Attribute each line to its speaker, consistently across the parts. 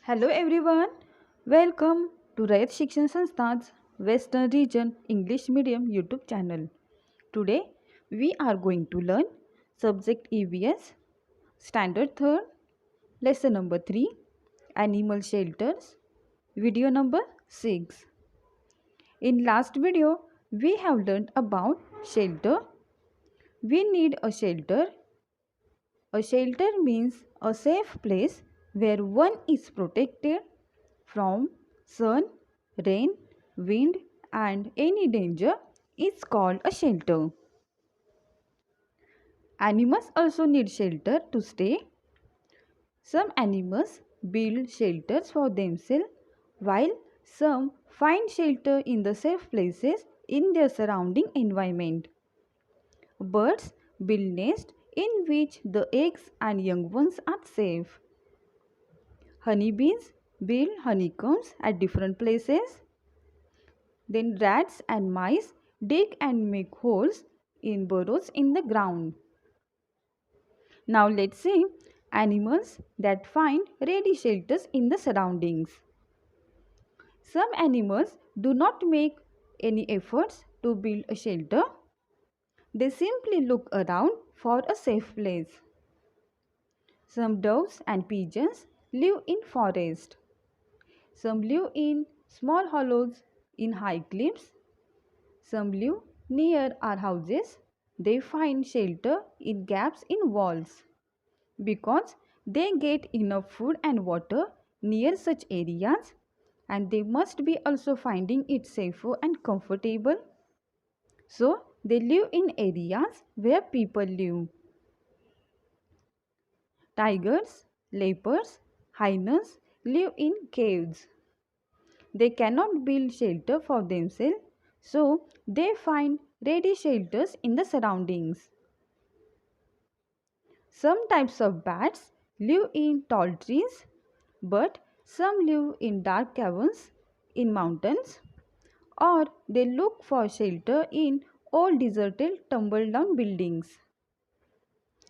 Speaker 1: Hello everyone, welcome to Rayat Shikshan Sansthan's Western Region English Medium YouTube channel. Today we are going to learn subject EVS, Standard 3rd, lesson number 3, Animal Shelters, video number 6. In last video we have learned about shelter. We need a shelter. A shelter means a safe place where one is protected from sun, rain, wind and any danger is called a shelter. Animals also need shelter to stay. Some animals build shelters for themselves while some find shelter in the safe places in their surrounding environment. Birds build nests in which the eggs and young ones are safe. Honeybees build honeycombs at different places. Then rats and mice dig and make holes in burrows in the ground. Now let's see animals that find ready shelters in the surroundings. Some animals do not make any efforts to build a shelter. They simply look around for a safe place. Some doves and pigeons live in forest. Some live in small hollows in high cliffs. Some live near our houses. They find shelter in gaps in walls because they get enough food and water near such areas, and they must be also finding it safer and comfortable. So they live in areas where people live. Tigers, leopards, hyenas live in caves. They cannot build shelter for themselves, so they find ready shelters in the surroundings. Some types of bats live in tall trees, but some live in dark caverns in mountains, or they look for shelter in old deserted tumble down buildings.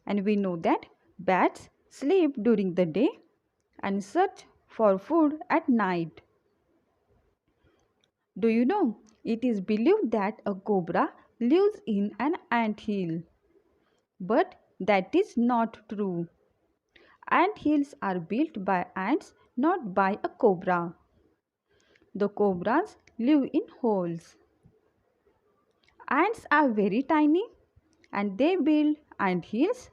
Speaker 1: And we know that bats sleep during the day and search for food at night. Do you know? It is believed that a cobra lives in an ant hill. But that is not true. Ant hills are built by ants, not by a cobra. The cobras live in holes. Ants are very tiny and they build ant hills.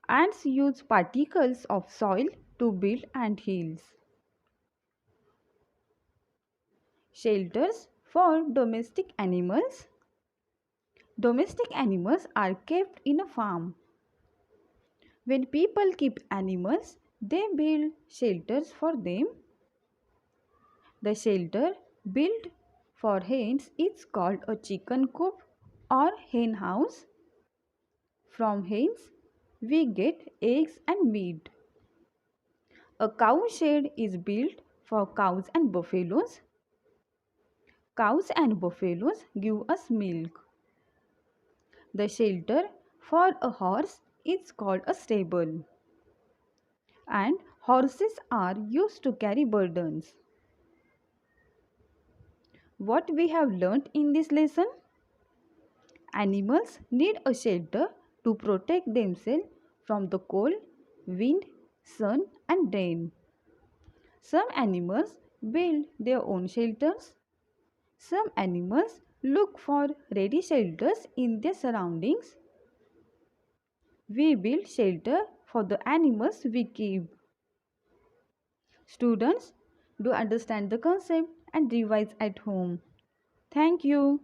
Speaker 1: Ants use particles of soil to build ant hills. Shelters for domestic animals. Domestic animals are kept in a farm. When people keep animals, they build shelters for them. The shelter built for hens is called a chicken coop or hen house. From hens, we get eggs and meat. A cow shed is built for cows and buffaloes. Cows and buffaloes give us milk. The shelter for a horse is called a stable. And horses are used to carry burdens. What we have learnt in this lesson? Animals need a shelter to protect themselves from the cold, wind, sun and rain. Some animals build their own shelters. Some animals look for ready shelters in their surroundings. We build shelter for the animals we keep. Students, do understand the concept and revise at home. Thank you.